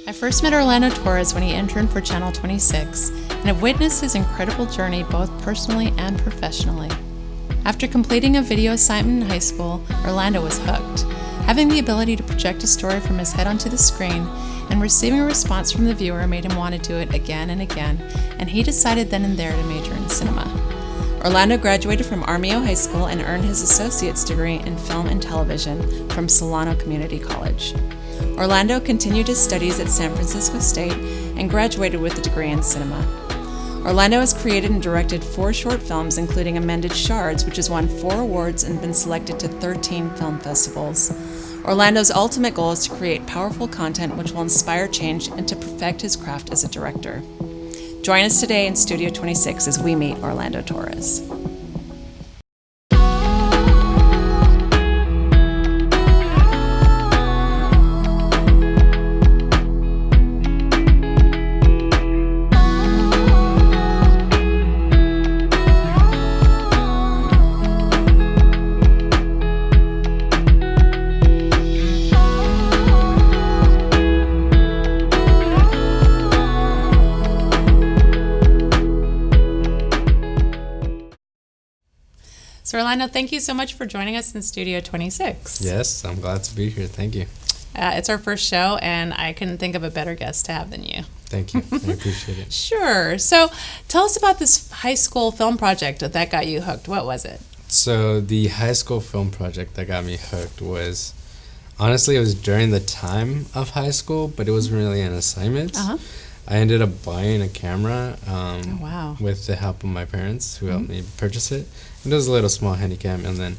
I first met Orlando Torres when he interned for Channel 26 and have witnessed his incredible journey both personally and professionally. After completing a video assignment in high school, Orlando was hooked. Having the ability to project a story from his head onto the screen and receiving a response from the viewer made him want to do it again and again, and he decided then and there to major in cinema. Orlando graduated from Armio High School and earned his associate's degree in film and television from Solano Community College. Orlando continued his studies at San Francisco State and graduated with a degree in cinema. Orlando has created and directed 4 short films, including Amended Shards, which has won 4 awards and been selected to 13 film festivals. Orlando's ultimate goal is to create powerful content which will inspire change and to perfect his craft as a director. Join us today in Studio 26 as we meet Orlando Torres. So Orlando, thank you so much for joining us in Studio 26. Yes, I'm glad to be here. Thank you. It's our first show, and I couldn't think of a better guest to have than you. Thank you. I appreciate it. Sure. So tell us about this high school film project that got you hooked. What was it? So the high school film project that got me hooked was, honestly, it was during the time of high school, but it wasn't really an assignment. Uh-huh. I ended up buying a camera wow. with the help of my parents who helped me purchase it. It was a little small handycam, and then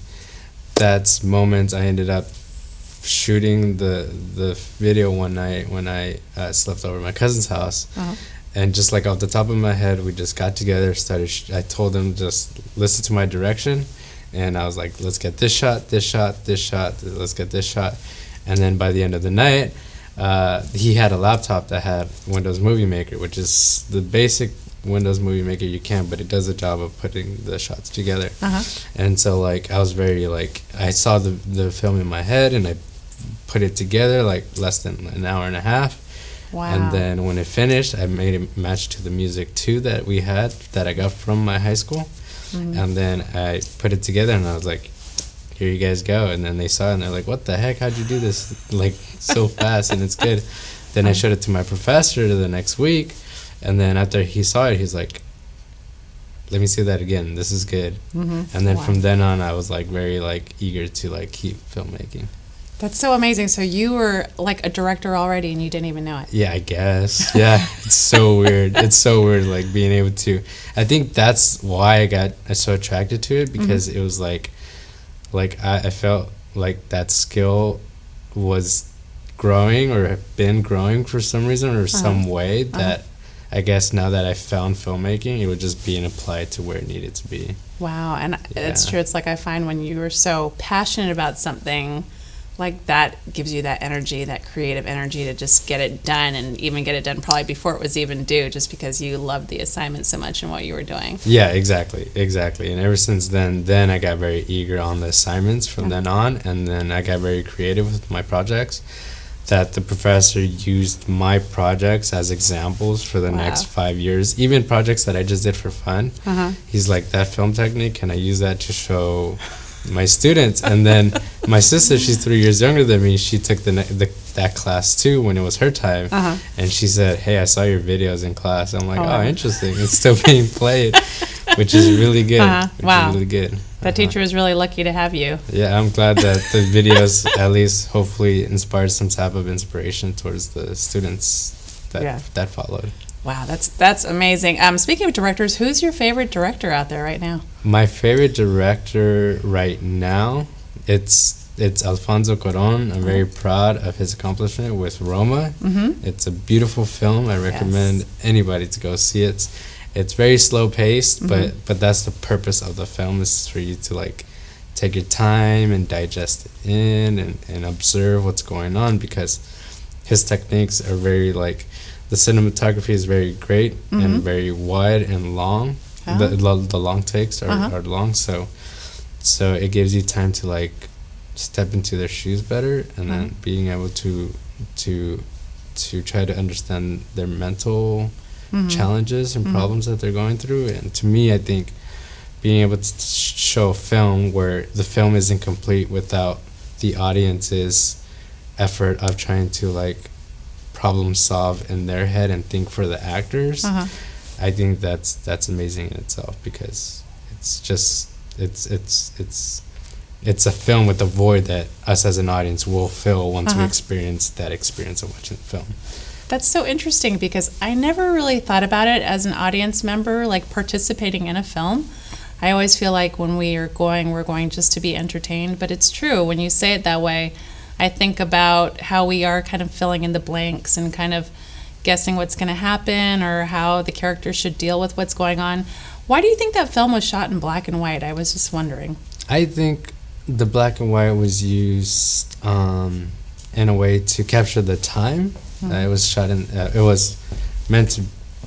that's moments I ended up shooting the video one night when I slept over at my cousin's house. Uh-huh. And just like off the top of my head, we just got together, I told them just listen to my direction, and I was like, let's get this shot, this shot, this shot, let's get this shot. And then by the end of the night, he had a laptop that had Windows Movie Maker, which is the basic Windows Movie Maker you can, but it does a job of putting the shots together. Uh-huh. And so like I was very like, I saw the film in my head and I put it together like less than an hour and a half. Wow. And then when it finished, I made it match to the music too that we had that I got from my high school. Mm-hmm. And then I put it together and I was like, here you guys go. And then they saw it and they're like, what the heck, how'd you do this like so fast? And it's good. Then I showed it to my professor the next week, and then after he saw it, he's like, let me see that again, this is good. Mm-hmm. And then Wow. from then on, I was like very like eager to like keep filmmaking. That's so amazing. So you were like a director already and you didn't even know it. Yeah, I guess. Yeah, it's so weird. It's so weird, like being able to. I think that's why I got so attracted to it, because it was like I felt like that skill was growing or had been growing for some reason or some way that I guess now that I found filmmaking, it would just being applied to where it needed to be. Wow. And it's true. It's like I find when you are so passionate about something, like that gives you that energy, that creative energy to just get it done, and even get it done probably before it was even due, just because you loved the assignment so much and what you were doing. Yeah, exactly. And ever since then I got very eager on the assignments from then on, and then I got very creative with my projects, that the professor used my projects as examples for the next 5 years, even projects that I just did for fun. He's like, that film technique, can I use that to show my students? And then my sister, she's 3 years younger than me, she took that class too when it was her time, and she said, hey, I saw your videos in class. I'm like, oh, interesting, it's still being played, which is really good. Wow. Is really good. That teacher was really lucky to have you. Yeah, I'm glad that the videos at least hopefully inspired some type of inspiration towards the students that followed. Wow, that's amazing. Speaking of directors, who's your favorite director out there right now? My favorite director right now, it's Alfonso Cuarón. I'm very proud of his accomplishment with Roma. It's a beautiful film. I recommend anybody to go see it. It's very slow paced, but that's the purpose of the film, is for you to like take your time and digest it in and observe what's going on, because his techniques are very like, the cinematography is very great and very wide and long. The long takes are long, so it gives you time to like step into their shoes better, and then being able to to try to understand their mental challenges and problems that they're going through. And to me, I think being able to show a film where the film isn't complete without the audience's effort of trying to like problem solve in their head and think for the actors, I think that's amazing in itself, because it's just it's a film with a void that us as an audience will fill once we experience that experience of watching the film. That's so interesting, because I never really thought about it as an audience member, like participating in a film. I always feel like when we're going just to be entertained. But it's true, when you say it that way, I think about how we are kind of filling in the blanks and kind of guessing what's going to happen or how the characters should deal with what's going on. Why do you think that film was shot in black and white? I was just wondering. I think the black and white was used in a way to capture the time. It was shot in. It was meant to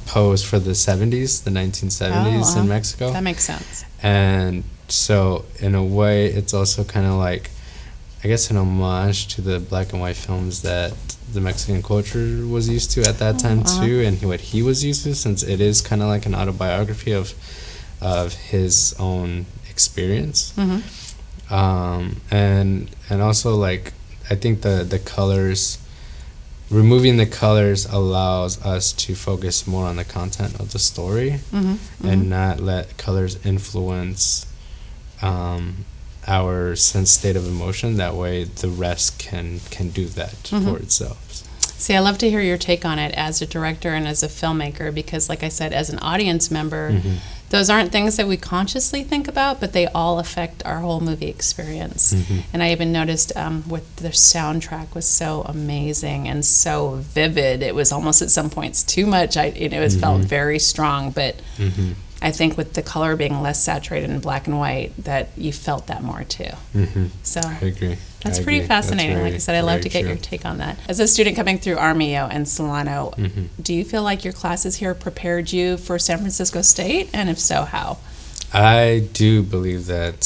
pose for the 70s, the 1970s in Mexico. That makes sense. And so, in a way, it's also kind of like, I guess, an homage to the black and white films that the Mexican culture was used to at that time too, and what he was used to, since it is kind of like an autobiography of his own experience. And also, like, I think the colors, removing the colors allows us to focus more on the content of the story and not let colors influence our state of emotion. That way the rest can do that for itself. See, I love to hear your take on it as a director and as a filmmaker, because like I said, as an audience member, those aren't things that we consciously think about, but they all affect our whole movie experience. And I even noticed with the soundtrack was so amazing and so vivid. It was almost at some points too much. It was felt very strong, but I think with the color being less saturated in black and white, that you felt that more too. So I agree. That's pretty fascinating. Like I said, I'd love to get your take on that. As a student coming through Armio and Solano, do you feel like your classes here prepared you for San Francisco State? And if so, how? I do believe that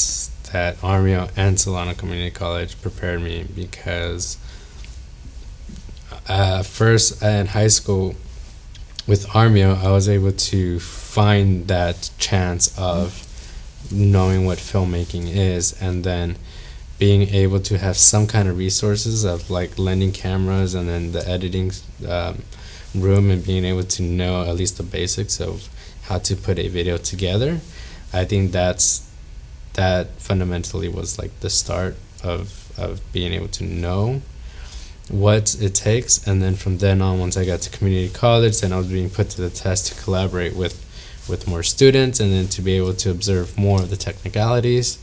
Armio and Solano Community College prepared me, because first in high school with Armio, I was able to find that chance of knowing what filmmaking is, and then being able to have some kind of resources of like lending cameras and then the editing room, and being able to know at least the basics of how to put a video together. I think that fundamentally was like the start of being able to know what it takes. And then from then on, once I got to community college, then I was being put to the test to collaborate with more students, and then to be able to observe more of the technicalities.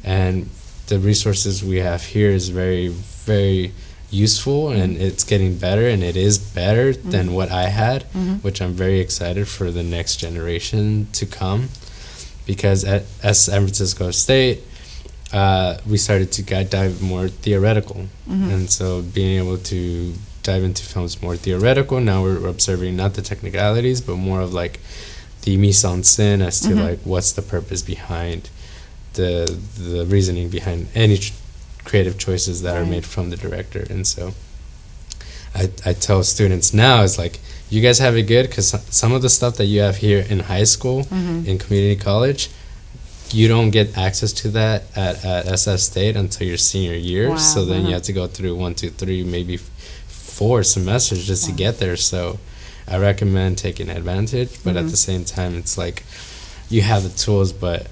And the resources we have here is very, very useful, and it's getting better, and it is better than what I had, which I'm very excited for the next generation to come. Because at San Francisco State, we started to dive more theoretical, and so being able to dive into films more theoretical, now we're observing not the technicalities, but more of like the mise en scène as to like what's the purpose behind the reasoning behind any creative choices that are made from the director. And so I tell students now, is like, you guys have it good, because some of the stuff that you have here in high school, in community college, you don't get access to that at SF State until your senior year. So then you have to go through 1, 2, 3, maybe 4 semesters just to get there. So I recommend taking advantage, but at the same time, it's like you have the tools, but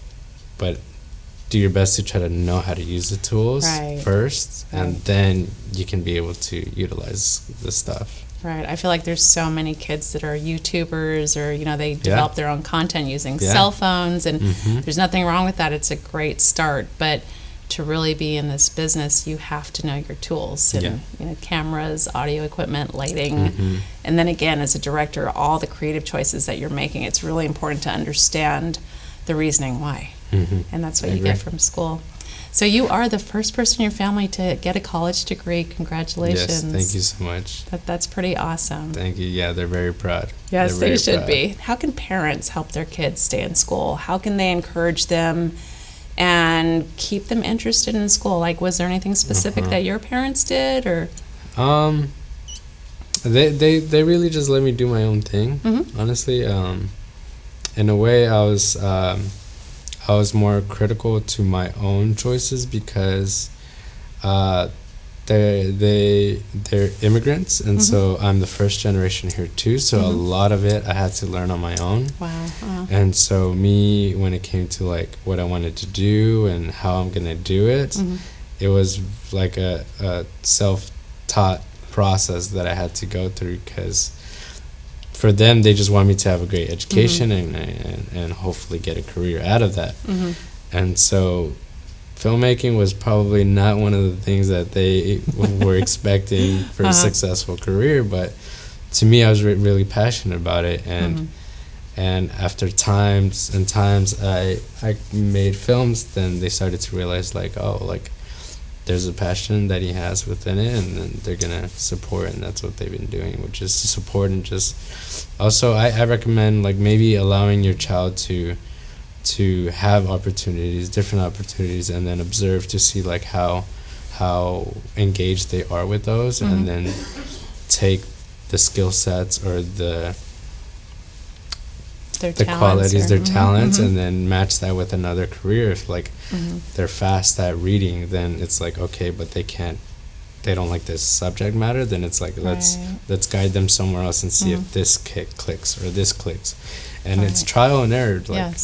do your best to try to know how to use the tools first, and then you can be able to utilize the stuff. Right. I feel like there's so many kids that are YouTubers, or they develop their own content using cell phones, and there's nothing wrong with that. It's a great start, but to really be in this business, you have to know your tools and cameras, audio equipment, lighting, and then again, as a director, all the creative choices that you're making. It's really important to understand the reasoning why. And that's what you get from school. So you are the first person in your family to get a college degree. Congratulations. Yes, thank you so much. That's pretty awesome. Thank you. Yeah, they're very proud. Yes, they should be. How can parents help their kids stay in school? How can they encourage them and keep them interested in school? Like, was there anything specific that your parents did, or? They really just let me do my own thing. Honestly, in a way, I was more critical to my own choices because they're immigrants, and so I'm the first generation here too. So a lot of it I had to learn on my own. Wow. And so me, when it came to like what I wanted to do and how I'm gonna do it, it was like a self-taught process that I had to go through, because for them, they just want me to have a great education and hopefully get a career out of that. And so filmmaking was probably not one of the things that they were expecting for a successful career, but to me, I was really passionate about it. And after times and times I made films, then they started to realize like, oh, like there's a passion that he has within it, and then they're gonna support it, and that's what they've been doing, which is to support. And just also I recommend like maybe allowing your child to have opportunities, different opportunities, and then observe to see like how engaged they are with those, and then take the skill sets or the qualities, their talents, and then match that with another career. If like they're fast at reading, then it's like, okay, but they don't like this subject matter, then it's like let's guide them somewhere else and see if this clicks or this clicks. And it's trial and error. Like,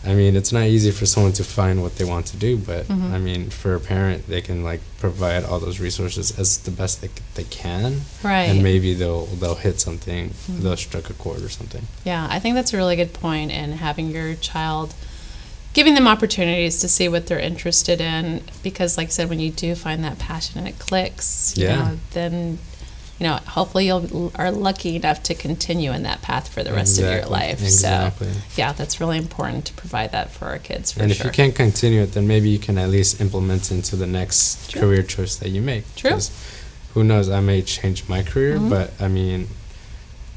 I mean, it's not easy for someone to find what they want to do, but I mean, for a parent, they can like provide all those resources as the best they can, and maybe they'll hit something, they'll strike a chord or something. Yeah, I think that's a really good point, in having your child, giving them opportunities to see what they're interested in, because like I said, when you do find that passion and it clicks, you know, then hopefully you are lucky enough to continue in that path for the rest of your life. So, yeah, that's really important to provide that for our kids, for and sure. if you can't continue it, then maybe you can at least implement into the next career choice that you make. True. Who knows, I may change my career, but I mean,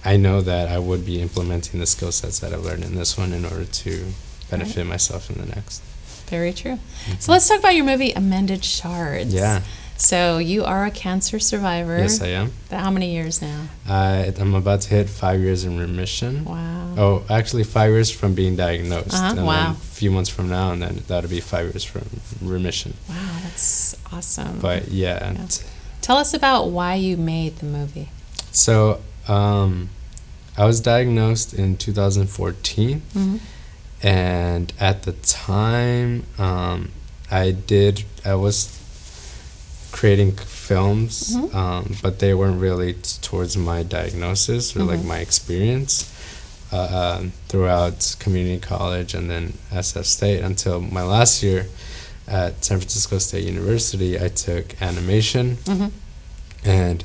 I know that I would be implementing the skill sets that I've learned in this one in order to benefit myself in the next. Very true. So let's talk about your movie, Amended Shards. Yeah. So you are a cancer survivor. Yes, I am. How many years now? I'm about to hit 5 years in remission. Wow. Oh, actually 5 years from being diagnosed. And Wow. then a few months from now, and then that'll be 5 years from remission. Wow, that's awesome. But yeah. Tell us about why you made the movie. So I was diagnosed in 2014. And at the time, I was creating films, but they weren't really towards my diagnosis or like my experience throughout community college and then SF State, until my last year at San Francisco State University. I took animation, and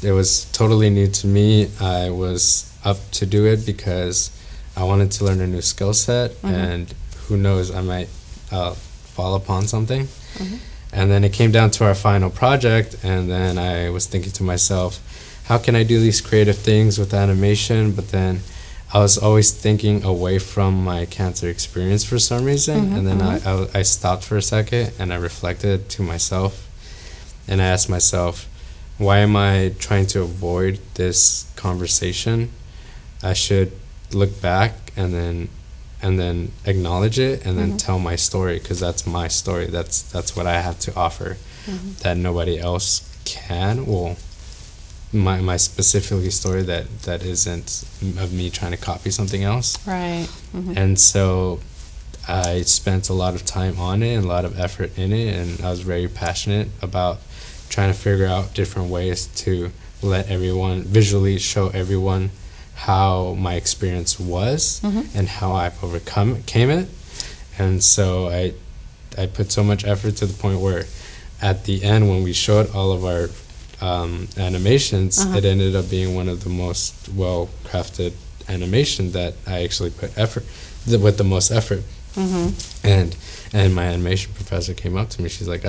it was totally new to me. I was up to do it because I wanted to learn a new skill set, and who knows, I might fall upon something. And then it came down to our final project, and then I was thinking to myself, how can I do these creative things with animation? But then I was always thinking away from my cancer experience for some reason, and then I stopped for a second, and I reflected to myself, and I asked myself, why am I trying to avoid this conversation? I should look back and then acknowledge it, and then tell my story, because that's my story. That's what I have to offer that nobody else can. Well, my specifically story that isn't of me trying to copy something else. Right. And so I spent a lot of time on it and a lot of effort in it, and I was very passionate about trying to figure out different ways to let everyone visually show everyone how my experience was and how I've came it. And so I put so much effort to the point where at the end, when we showed all of our animations, it ended up being one of the most well-crafted animation that I actually put with the most effort. And my animation professor came up to me. She's like,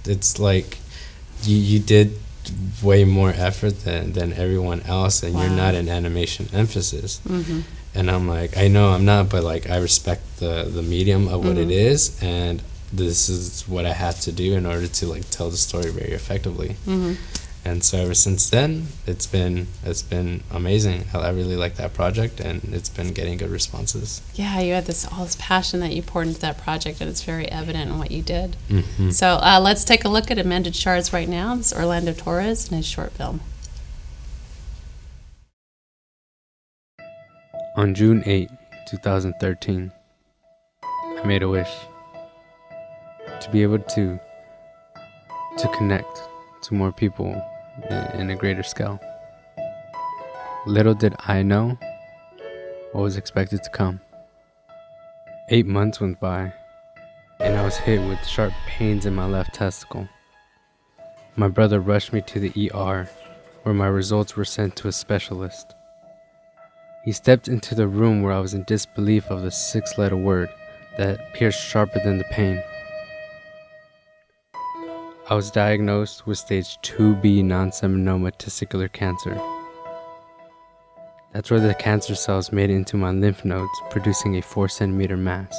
it's like you did way more effort than everyone else, and you're not an animation emphasis. And I'm like, I know I'm not, but like I respect the medium of what it is, and this is what I have to do in order to like tell the story very effectively. And so ever since then, it's been amazing. I really like that project, and it's been getting good responses. Yeah, you had all this passion that you poured into that project, and it's very evident in what you did. Mm-hmm. So let's take a look at Amended Shards right now. This is Orlando Torres and his short film. On June 8, 2013, I made a wish to be able to connect to more people in a greater scale. Little did I know what was expected to come. 8 months went by, and I was hit with sharp pains in my left testicle. My brother rushed me to the ER, where my results were sent to a specialist. He stepped into the room where I was in disbelief of the 6-letter word that pierced sharper than the pain. I was diagnosed with stage 2B non-seminoma testicular cancer. That's where the cancer cells made it into my lymph nodes, producing a 4-centimeter mass.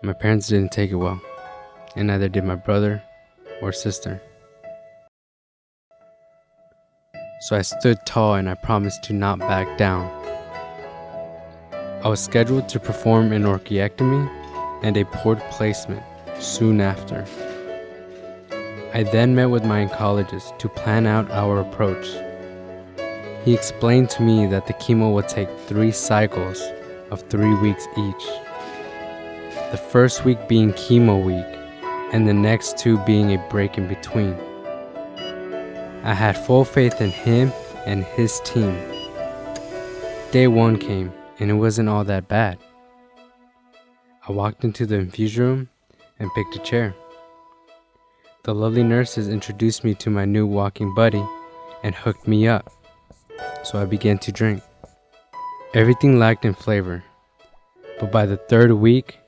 My parents didn't take it well, and neither did my brother or sister. So I stood tall and I promised to not back down. I was scheduled to perform an orchiectomy and a port placement soon after. I then met with my oncologist to plan out our approach. He explained to me that the chemo would take 3 cycles of 3 weeks each. The first week being chemo week, and the next 2 being a break in between. I had full faith in him and his team. Day 1 came, and it wasn't all that bad. I walked into the infusion room and picked a chair. The lovely nurses introduced me to my new walking buddy and hooked me up, so I began to drink. Everything lacked in flavor, but by the 3rd week,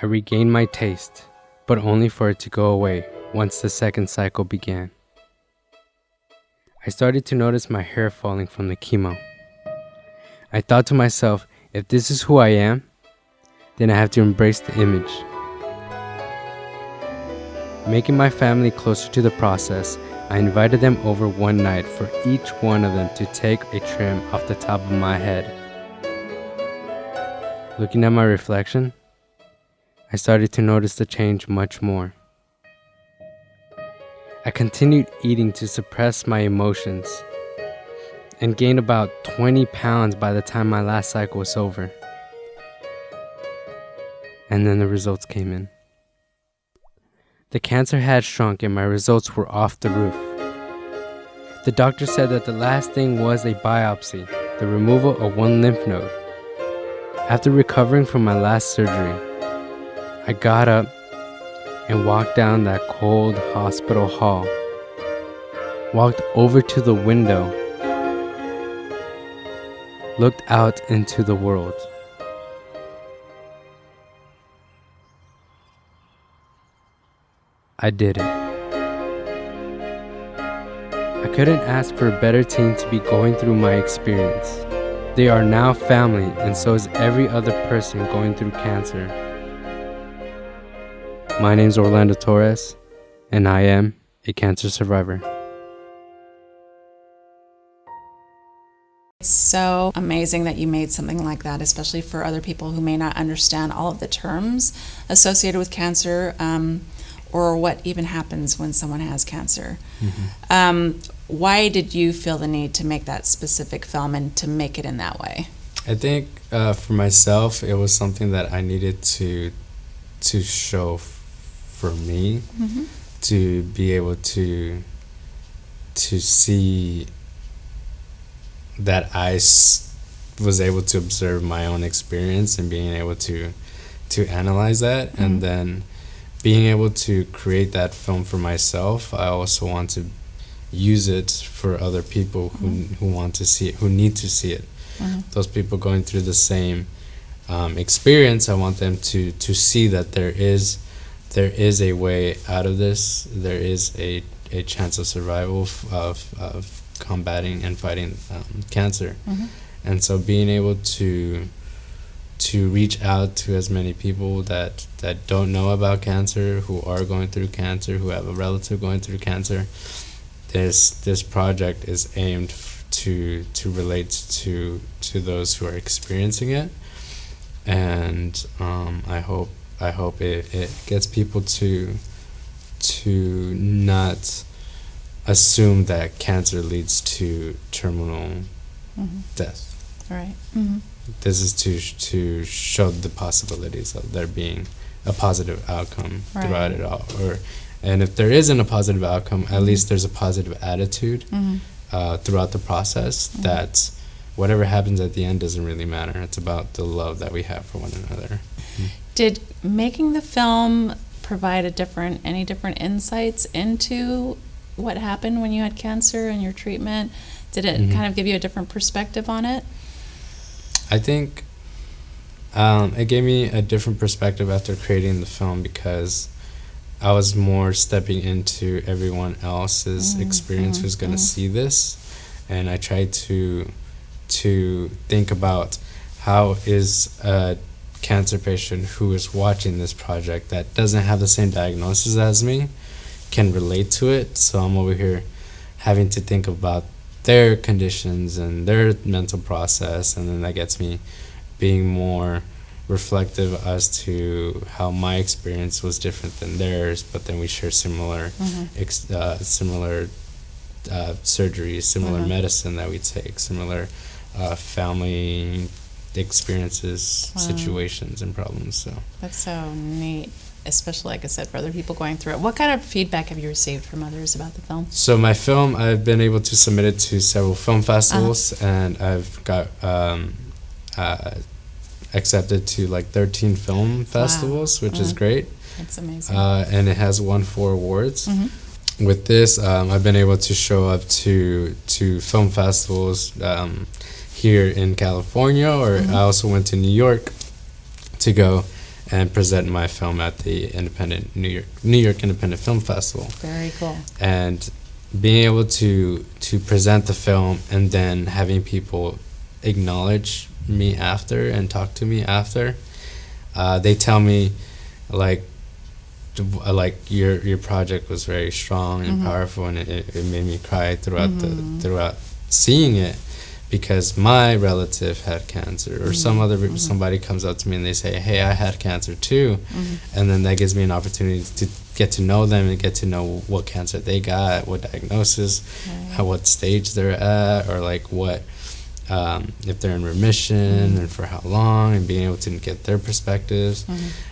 I regained my taste, but only for it to go away once the 2nd cycle began. I started to notice my hair falling from the chemo. I thought to myself, if this is who I am, then I have to embrace the image. Making my family closer to the process, I invited them over one night for each one of them to take a trim off the top of my head. Looking at my reflection, I started to notice the change much more. I continued eating to suppress my emotions and gained about 20 pounds by the time my last cycle was over. And then the results came in. The cancer had shrunk and my results were off the roof. The doctor said that the last thing was a biopsy, the removal of 1 lymph node. After recovering from my last surgery, I got up and walked down that cold hospital hall, walked over to the window, looked out into the world. I did it. I couldn't ask for a better team to be going through my experience. They are now family, and so is every other person going through cancer. My name's Orlando Torres, and I am a cancer survivor. It's so amazing that you made something like that, especially for other people who may not understand all of the terms associated with cancer, or what even happens when someone has cancer. Mm-hmm. Why did you feel the need to make that specific film and to make it in that way? I think for myself, it was something that I needed to show for me, mm-hmm. to be able to see that I was able to observe my own experience and being able to analyze that, mm-hmm. and then being able to create that film for myself. I also want to use it for other people who want to see it, who need to see it. Mm-hmm. Those people going through the same experience, I want them to see that there is a way out of this. There is a chance of survival of combating and fighting cancer. Mm-hmm. And so being able to reach out to as many people that don't know about cancer, who are going through cancer, who have a relative going through cancer, this project is aimed to relate to those who are experiencing it, and I hope it gets people to not assume that cancer leads to terminal death. Right. This is to show the possibilities of there being a positive outcome throughout it all, and if there isn't a positive outcome, at least there's a positive attitude throughout the process. That whatever happens at the end doesn't really matter. It's about the love that we have for one another. Did making the film provide any different insights into what happened when you had cancer and your treatment? Did it kind of give you a different perspective on it? I think it gave me a different perspective after creating the film, because I was more stepping into everyone else's experience who's going to see this, and I tried to think about how is a cancer patient who is watching this project that doesn't have the same diagnosis as me can relate to it. So I'm over here having to think about their conditions and their mental process, and then that gets me being more reflective as to how my experience was different than theirs, but then we share similar surgeries, similar medicine that we take, similar family experiences, situations, and problems. So that's so neat, especially, like I said, for other people going through it. What kind of feedback have you received from others about the film? So my film, I've been able to submit it to several film festivals, and I've got accepted to like 13 film festivals, which is great. That's amazing. And it has won 4 awards. With this, I've been able to show up to film festivals here in California, or I also went to New York to go and present my film at the New York Independent Film Festival. Very cool. And being able to present the film and then having people acknowledge me after and talk to me after, they tell me like your project was very strong and powerful, and it made me cry throughout seeing it, because my relative had cancer, or somebody comes up to me and they say, hey, I had cancer too, and then that gives me an opportunity to get to know them and get to know what cancer they got, what diagnosis, what stage they're at, or like what if they're in remission and for how long, and being able to get their perspectives.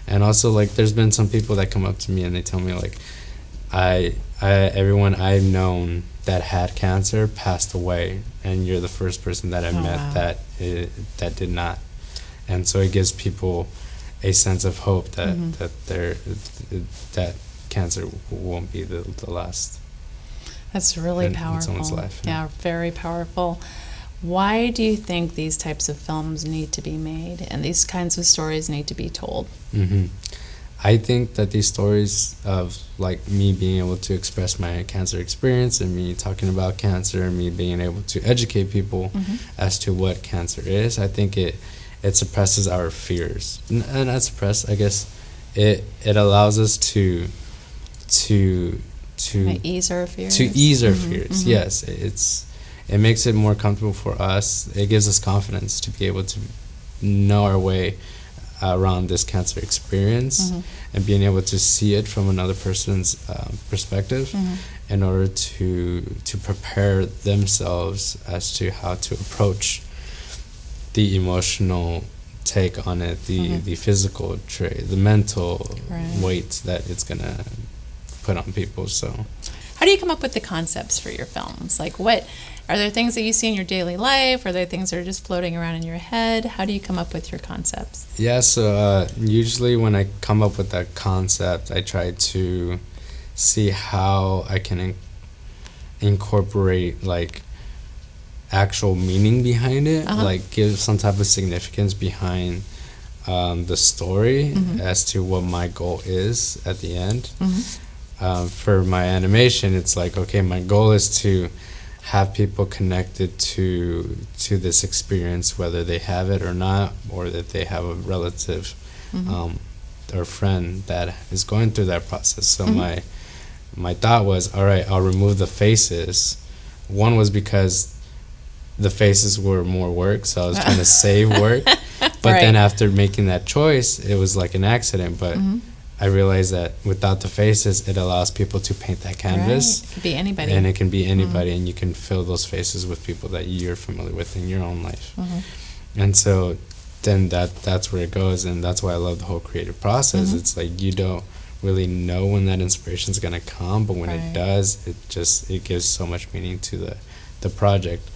And also, like, there's been some people that come up to me and they tell me like, everyone I've known that had cancer passed away, and you're the first person that I met that did not. And so it gives people a sense of hope that that cancer won't be the last. That's really powerful. In someone's life. Yeah, very powerful. Why do you think these types of films need to be made and these kinds of stories need to be told? I think that these stories of like me being able to express my cancer experience, and me talking about cancer, and me being able to educate people as to what cancer is, I think it suppresses our fears. And not suppress, I guess it allows us to ease our fears. To ease our fears, yes. It makes it more comfortable for us. It gives us confidence to be able to know our way around this cancer experience, and being able to see it from another person's perspective, in order to prepare themselves as to how to approach the emotional take on it, the physical trait, the mental weight that it's gonna put on people. So how do you come up with the concepts for your films? Like, what are there things that you see in your daily life? Are there things that are just floating around in your head? How do you come up with your concepts? Yeah, so usually when I come up with that concept, I try to see how I can incorporate like actual meaning behind it, like give some type of significance behind the story as to what my goal is at the end. For my animation, it's like, okay, my goal is to have people connected to this experience, whether they have it or not, or that they have a relative or friend that is going through that process. So my thought was, all right, I'll remove the faces. One was because the faces were more work, so I was trying to save work. But then after making that choice, it was like an accident. But I realized that without the faces, it allows people to paint that canvas. It could be anybody. And it can be anybody, and you can fill those faces with people that you're familiar with in your own life. And so then that's where it goes, and that's why I love the whole creative process. It's like you don't really know when that inspiration is going to come, but when it does, it gives so much meaning to the project.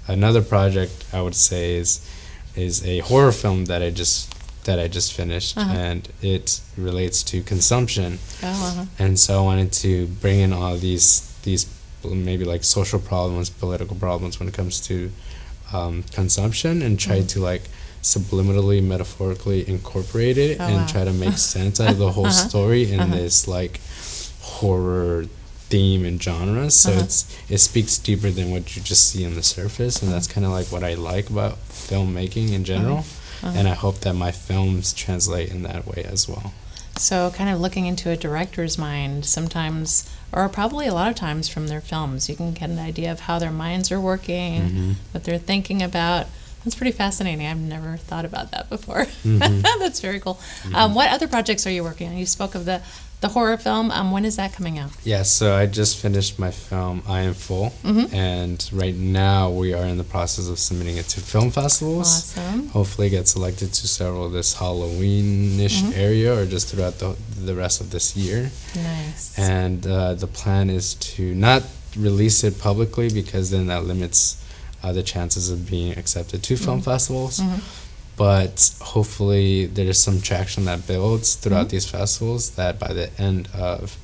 Another project I would say is a horror film that I just finished, and it relates to consumption. And so I wanted to bring in all these maybe like social problems, political problems when it comes to consumption, and try to like subliminally, metaphorically incorporate it and try to make sense out of the whole story in this like horror theme and genre. So it speaks deeper than what you just see on the surface, and that's kind of like what I like about filmmaking in general. And I hope that my films translate in that way as well. So kind of looking into a director's mind sometimes, or probably a lot of times from their films, you can get an idea of how their minds are working, what they're thinking about. That's pretty fascinating. I've never thought about that before. That's very cool. What other projects are you working on? You spoke of the horror film. When is that coming out? Yeah, so I just finished my film, I Am Full, and right now we are in the process of submitting it to film festivals. Awesome. Hopefully get selected to several this Halloween-ish area, or just throughout the rest of this year. Nice. And the plan is to not release it publicly, because then that limits the chances of being accepted to film festivals. But hopefully there is some traction that builds throughout these festivals, that by the end of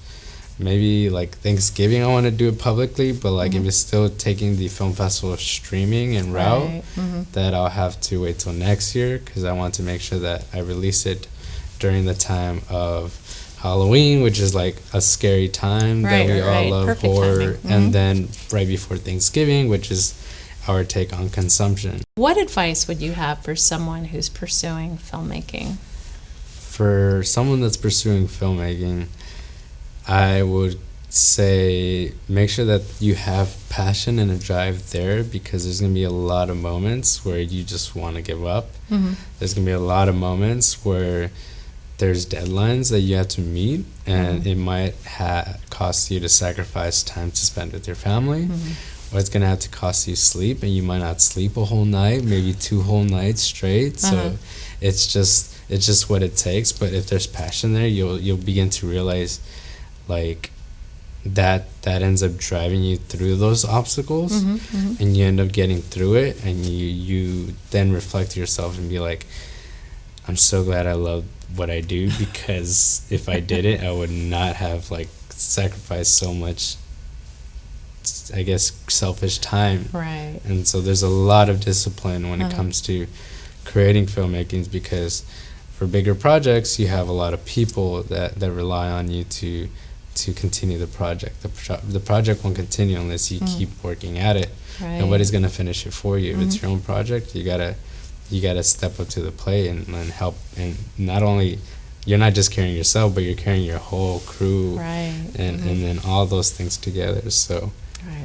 maybe like Thanksgiving I want to do it publicly, but like if it's still taking the film festival streaming and route, that I'll have to wait till next year, because I want to make sure that I release it during the time of Halloween, which is like a scary time that we all love. Perfect horror timing. And then right before Thanksgiving, which is our take on consumption. What advice would you have for someone who's pursuing filmmaking? For someone that's pursuing filmmaking, I would say make sure that you have passion and a drive there, because there's going to be a lot of moments where you just want to give up. There's going to be a lot of moments where there's deadlines that you have to meet, and it might cost you to sacrifice time to spend with your family. Or it's going to have to cost you sleep, and you might not sleep a whole night, maybe 2 whole nights straight. So it's just what it takes. But if there's passion there, you'll begin to realize like that ends up driving you through those obstacles, and you end up getting through it, and you then reflect to yourself and be like, I'm so glad I love what I do, because if I did it, I would not have like sacrificed so much, I guess, selfish time. Right. And so there's a lot of discipline when it comes to creating filmmakings, because for bigger projects you have a lot of people that rely on you to continue the project. The project won't continue unless you keep working at it. Nobody's going to finish it for you. If it's your own project, you gotta step up to the plate and help. And not only you're not just carrying yourself, but you're carrying your whole crew, and then all those things together. So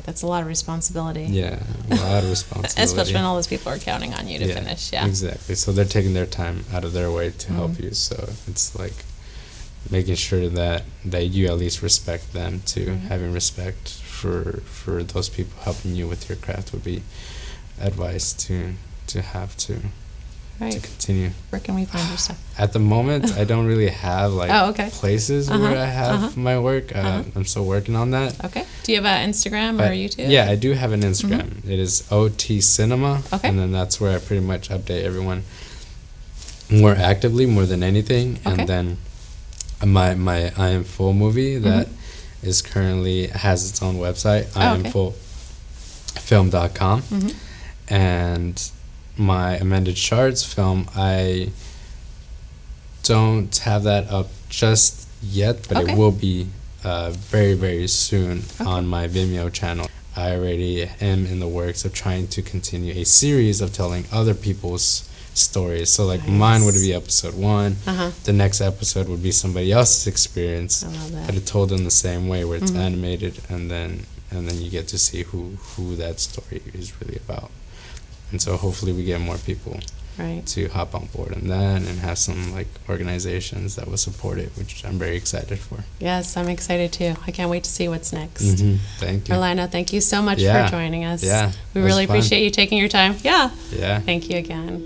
that's a lot of responsibility. Yeah, a lot of responsibility. Especially when all those people are counting on you to finish. Yeah, exactly. So they're taking their time out of their way to help you. So it's like making sure that you at least respect them too. Having respect for those people helping you with your craft would be advice to have to continue. Where can we find your stuff? At the moment, I don't really have like places where I have my work. I'm still working on that. Okay. Do you have an Instagram or YouTube? Yeah, I do have an Instagram. It is OT Cinema. Okay. And then that's where I pretty much update everyone more actively, more than anything. Okay. And then my I Am Full movie that is currently has its own website, IamFullFilm.com. And my Amended Shards film, I don't have that up just yet, but it will be very, very soon on my Vimeo channel. I already am in the works of trying to continue a series of telling other people's stories. So like Nice. mine would be episode 1. Uh-huh. The next episode would be somebody else's experience, I love that. but it told in the same way where it's Mhm. animated, and then you get to see who that story is really about. And so hopefully we get more people Right. to hop on board on that and have some like organizations that will support it, which I'm very excited for. Yes, I'm excited too. I can't wait to see what's next. Thank you. Orlando, thank you so much Yeah. for joining us. Yeah, We it was really fun. appreciate you taking your time. Yeah. Yeah. Thank you again.